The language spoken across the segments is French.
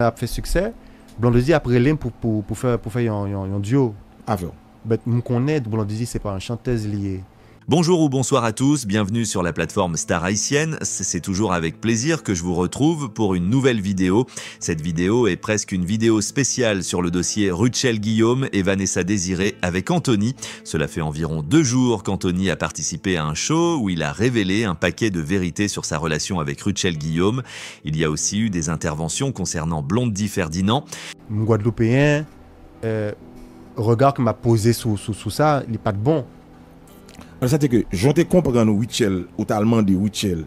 a fait succès, Blondezy a pris l'im pour faire un duo. Ah, vrai. Mais nous connaissons Blondezy, c'est pas une chanteuse liée. Bonjour ou bonsoir à tous, bienvenue sur la plateforme Star Haïtienne. C'est toujours avec plaisir que je vous retrouve pour une nouvelle vidéo. Cette vidéo est presque une vidéo spéciale sur le dossier Rutchel Guillaume et Vanessa Désiré avec Anthony. Cela fait environ 2 jours qu'Anthony a participé à un show où il a révélé un paquet de vérités sur sa relation avec Rutchel Guillaume. Il y a aussi eu des interventions concernant Blondy Ferdinand. Guadeloupéen, regard que m'a posé sous ça, il n'est pas de bon. C'est que je te comprends Rutchel, totalement de Rutchel,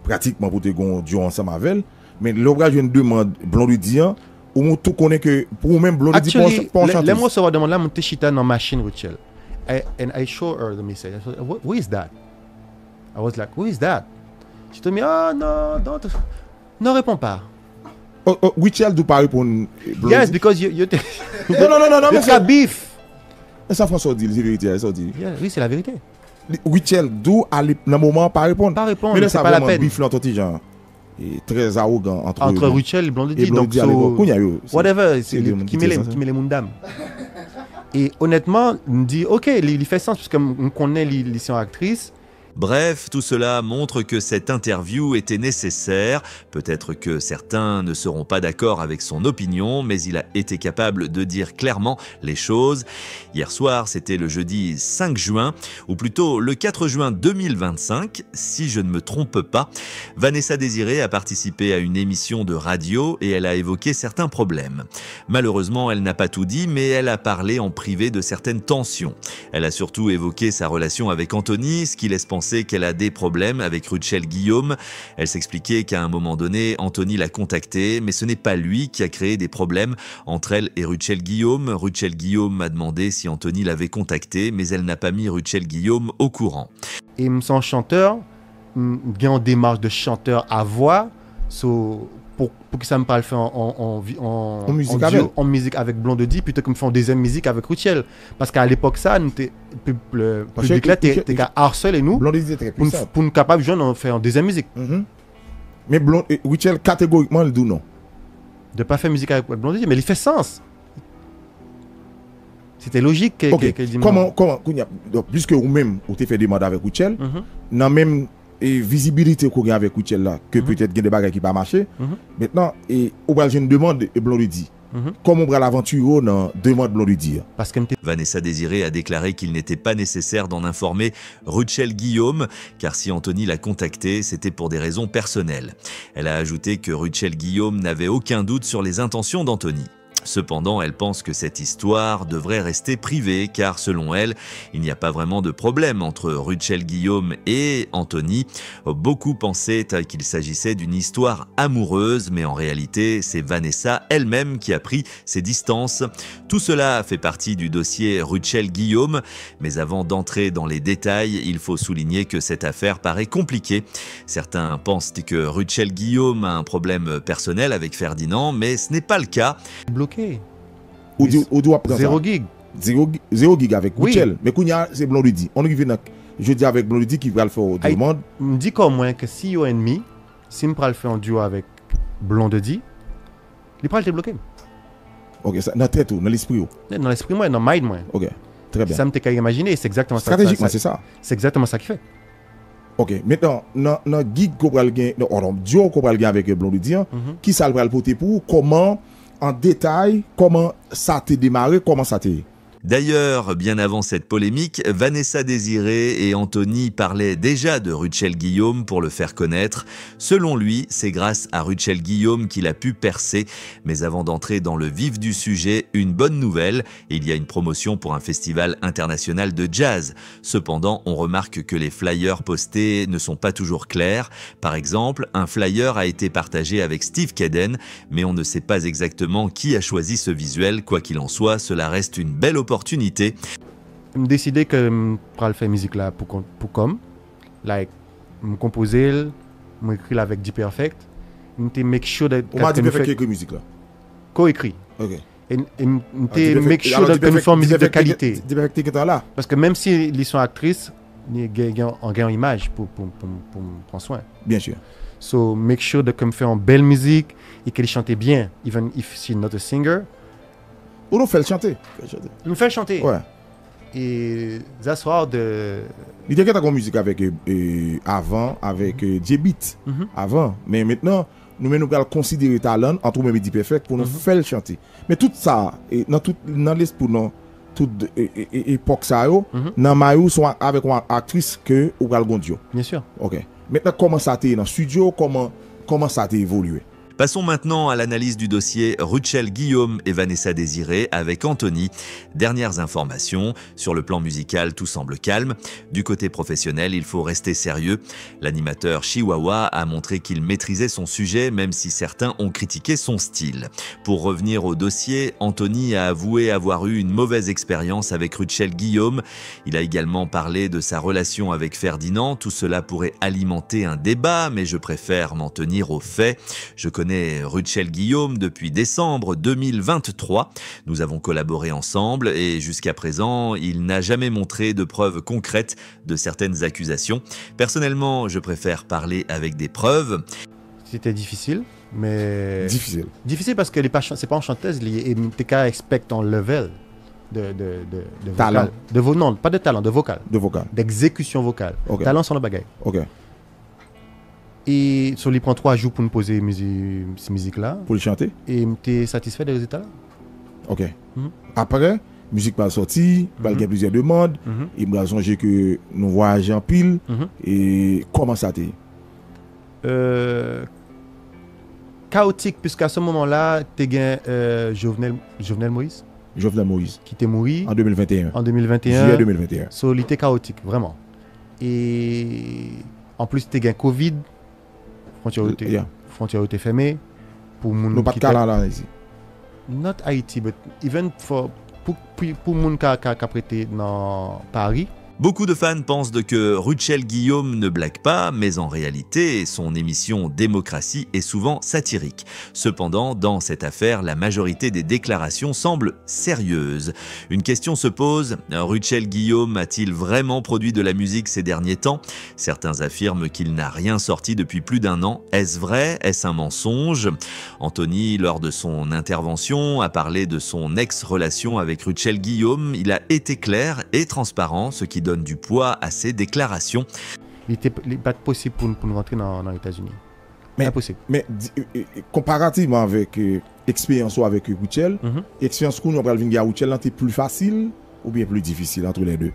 pratiquement pour te dire ensemble avec elle, mais l'objet je demande Blondy, ou on tout connaît que pour même Blondy pour chanter. Les mots se demandent là, mon chita dans machine Rutchel. And I show her the message. I said, who is that? I was like, who is that? She told me, oh no, don't. Ne réponds pas. Rutchel doit pas répondre. Yes, because you non, mais c'est beef. Ça François dit, c'est vérité, ça dit. Oui, c'est la vérité. Rutchel doit aller dans le moment pas répondre. Pas répondre, mais c'est pas la peine. Beef l'entité genre très arrogant entre Rutchel et Blondy, donc whatever, qui met les mundam. Et honnêtement, on me dit OK, il fait sens parce qu'on connaît les actrices. Bref, tout cela montre que cette interview était nécessaire. Peut-être que certains ne seront pas d'accord avec son opinion, mais il a été capable de dire clairement les choses. Hier soir, c'était le jeudi 5 juin, ou plutôt le 4 juin 2025, si je ne me trompe pas. Vanessa Désiré a participé à une émission de radio et elle a évoqué certains problèmes. Malheureusement, elle n'a pas tout dit, mais elle a parlé en privé de certaines tensions. Elle a surtout évoqué sa relation avec Anthony, ce qui laisse penser qu'elle a des problèmes avec Rutchel Guillaume. Elle s'expliquait qu'à un moment donné, Anthony l'a contactée, mais ce n'est pas lui qui a créé des problèmes entre elle et Rutchel Guillaume. Rutchel Guillaume m'a demandé si Anthony l'avait contactée, mais elle n'a pas mis Rutchel Guillaume au courant. Et il me sent chanteur, bien en démarche de chanteur à voix, pour que ça me parle en musique avec Blondy plutôt que me faire une deuxième musique avec Rutchel. Parce qu'à l'époque, ça, le public là, t'es harcelé nous pour nous capables de faire une deuxième musique. Mais Rutchel, catégoriquement, il dit non. De pas faire musique avec Blondy, mais il fait sens. C'était logique qu'elle dit comment, puisque vous-même, vous avez fait des mandats avec Rutchel, dans même et visibilité qu'on a avec Rutchel là, que peut-être il y a des bagages qui ne pas marcher. Maintenant, on va une demande et Blondy. Comment on va l'aventure dans demande Blondy? Parce que Vanessa Désiré a déclaré qu'il n'était pas nécessaire d'en informer Rutchel Guillaume, car si Anthony l'a contacté, c'était pour des raisons personnelles. Elle a ajouté que Rutchel Guillaume n'avait aucun doute sur les intentions d'Anthony. Cependant, elle pense que cette histoire devrait rester privée car selon elle, il n'y a pas vraiment de problème entre Rutchel Guillaume et Anthony. Beaucoup pensaient qu'il s'agissait d'une histoire amoureuse, mais en réalité, c'est Vanessa elle-même qui a pris ses distances. Tout cela fait partie du dossier Rutchel Guillaume, mais avant d'entrer dans les détails, il faut souligner que cette affaire paraît compliquée. Certains pensent que Rutchel Guillaume a un problème personnel avec Ferdinand, mais ce n'est pas le cas. Ou doit prendre 0 gig. 0 gig avec Rutchel. Mais c'est Blondy. On arrive je dis avec Blondy qui va le faire au demande. Me dit comme moi que si yo ennemi, si me le faire un duo avec Blondy, il peut le débloquer. OK, ça dans tête ou dans l'esprit. Dans l'esprit moi, dans mind moi. OK. Très bien. Ça me t'est imaginer, c'est exactement ça. Stratégiquement, c'est ça. C'est exactement ça qu'il fait. OK, maintenant dans gig qu'on va le gagner, duo qu'on va le gagner avec Blondy, qui ça va le porter pour comment en détail, comment ça t'est démarré, comment ça t'est... D'ailleurs, bien avant cette polémique, Vanessa Désiré et Anthony parlaient déjà de Rutchel Guillaume pour le faire connaître. Selon lui, c'est grâce à Rutchel Guillaume qu'il a pu percer. Mais avant d'entrer dans le vif du sujet, une bonne nouvelle, il y a une promotion pour un festival international de jazz. Cependant, on remarque que les flyers postés ne sont pas toujours clairs. Par exemple, un flyer a été partagé avec Steve Kaden, mais on ne sait pas exactement qui a choisi ce visuel. Quoi qu'il en soit, cela reste une belle opportunité. Je décidé que je vais faire musique là pour comme like me composer, me écrire avec D Perfect, me make sure that on m'a dit Perfect écrit musique là. Co-écrit. OK. Et me make sure that me faire musique de qualité. D Perfect est là. Parce que même si ils sont actrices, ils gagnent en image pour prendre soin. Bien sûr. So make sure de comme faire une belle musique et qu'elle chante bien, even if she's not a singer. Ou nous fait le chanter. Nous fait chanter. Ouais. Et that's how de. Il était comme musique avec avant avec J-Beat avant, mais maintenant nous allons considérer talent entre même dit perfect pour nous faire le chanter. Mais tout ça dans l'esprit pour toute époque ça yo dans Mayo sont avec une actrice que ou gal gondio. Bien sûr. OK. Maintenant comment ça t'est dans studio, comment ça t'est évolué? Passons maintenant à l'analyse du dossier Rutschel Guillaume et Vanessa Désiré avec Anthony. Dernières informations. Sur le plan musical, tout semble calme. Du côté professionnel, il faut rester sérieux. L'animateur Chihuahua a montré qu'il maîtrisait son sujet, même si certains ont critiqué son style. Pour revenir au dossier, Anthony a avoué avoir eu une mauvaise expérience avec Rutschel Guillaume. Il a également parlé de sa relation avec Ferdinand. Tout cela pourrait alimenter un débat, mais je préfère m'en tenir aux faits. Je connais Rutschel Guillaume depuis décembre 2023. Nous avons collaboré ensemble et jusqu'à présent, il n'a jamais montré de preuves concrètes de certaines accusations. Personnellement, je préfère parler avec des preuves. C'était difficile, mais... Difficile parce que c'est pas une chanteuse, et TK expect un level de talent. Vocal. Non, pas de talent, de vocal. De vocal. D'exécution vocale. Okay. Talent sans le bagaille. OK. Et il prend 3 jours pour nous poser cette musique-là. Pour le chanter. Et tu es satisfait des résultats? OK. Après, musique pas sortie, il y a plusieurs demandes. Il m'a songé que nous voyageons en pile. Et comment ça t'est? Chaotique, puisqu'à ce moment-là, tu as Jovenel Moïse. Jovenel Moïse. Qui t'est mort en 2021. En 2021. Juillet 2021. So, il était chaotique, vraiment. Et en plus, tu as Covid. Frontière était fermée pour moun nous pas de cas là ici. Not Haïti, but even pour moun qui a prêté dans Paris. Beaucoup de fans pensent que Rutschel Guillaume ne blague pas, mais en réalité, son émission Démocratie est souvent satirique. Cependant, dans cette affaire, la majorité des déclarations semblent sérieuses. Une question se pose, Rutschel Guillaume a-t-il vraiment produit de la musique ces derniers temps? Certains affirment qu'il n'a rien sorti depuis plus d'1 an. Est-ce vrai? Est-ce un mensonge? Anthony, lors de son intervention, a parlé de son ex-relation avec Rutschel Guillaume. Il a été clair et transparent, ce qui donne du poids à ses déclarations. Il n'est pas possible pour nous rentrer dans les États-Unis. Impossible. Mais comparativement avec l'expérience avec Rutschel, l'expérience qu'on a avec Rutschel, c'est plus facile ou bien plus difficile entre les deux?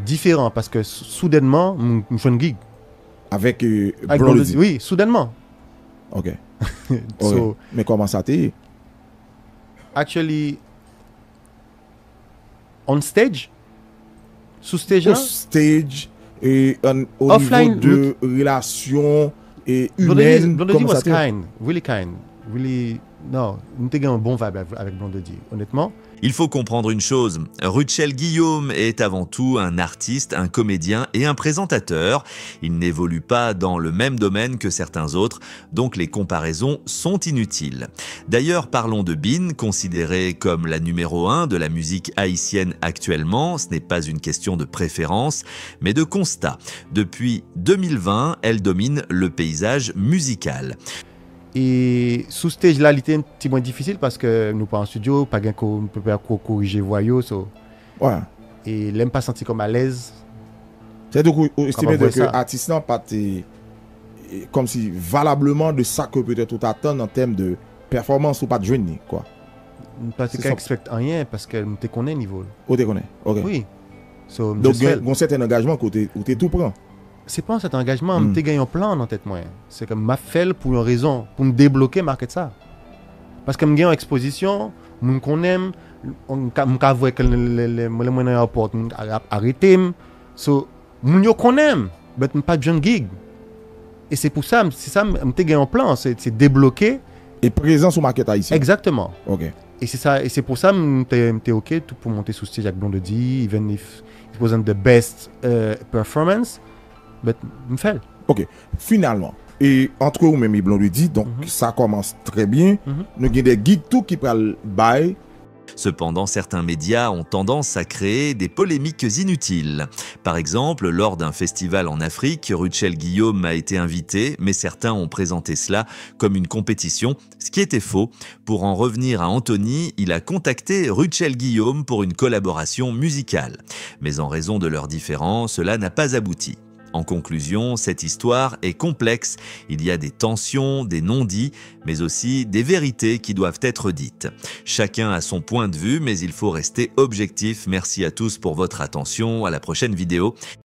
Différent, parce que soudainement, je fais une gig. Avec Blondie. Oui, soudainement. OK. So, mais comment ça t'est? Actually, on stage, sous stage là? Stage et au offline, niveau de relations et humaines. Blondie was kind, really. Non, nous avons un bon vibe avec Blondie, honnêtement. Il faut comprendre une chose, Rutschel Guillaume est avant tout un artiste, un comédien et un présentateur. Il n'évolue pas dans le même domaine que certains autres, donc les comparaisons sont inutiles. D'ailleurs, parlons de Bin, considérée comme la numéro 1 de la musique haïtienne actuellement. Ce n'est pas une question de préférence, mais de constat. Depuis 2020, elle domine le paysage musical. Et sous stage là, il était un petit peu difficile parce que nous pas en studio, pas gain qu'on peut pas corriger voyou, ouais. Et l'aime pas senti comme à l'aise. C'est donc estimer que artiste n'a pas comme si valablement de ça que peut-être tout attend en termes de performance ou pas de jeune quoi. Parce que expecte rien parce que nous te connaît niveau. On te connaît. OK. Oui. Donc un certain engagement côté où tu tout prend. C'est pas cet engagement, je gagné un plan dans tête moi. C'est comme m'a fait pour une raison, pour me débloquer market ça. Parce que me gagne en exposition, mon qu'on aime, on ka voir que les moyens aéroport arrêter, so mon yo qu'on aime, mais pas de jeune gig. Et c'est pour ça, me gagné un plan, c'est débloquer et présent sur market haïtien. Exactement. OK. Et c'est ça, et c'est pour ça m'était OK tout pour monter sous stage avec Blondie, even if it wasn't the best performance. Mais me fait. OK. Finalement, et entre vous même Blondie, donc ça commence très bien. Nous avons des gigs tout qui parlent bail Cependant, certains médias ont tendance à créer des polémiques inutiles. Par exemple, lors d'un festival en Afrique, Ruchel Guillaume a été invité, mais certains ont présenté cela comme une compétition, ce qui était faux. Pour en revenir à Anthony, il a contacté Ruchel Guillaume pour une collaboration musicale. Mais en raison de leurs différends, cela n'a pas abouti. En conclusion, cette histoire est complexe. Il y a des tensions, des non-dits, mais aussi des vérités qui doivent être dites. Chacun a son point de vue, mais il faut rester objectif. Merci à tous pour votre attention. À la prochaine vidéo.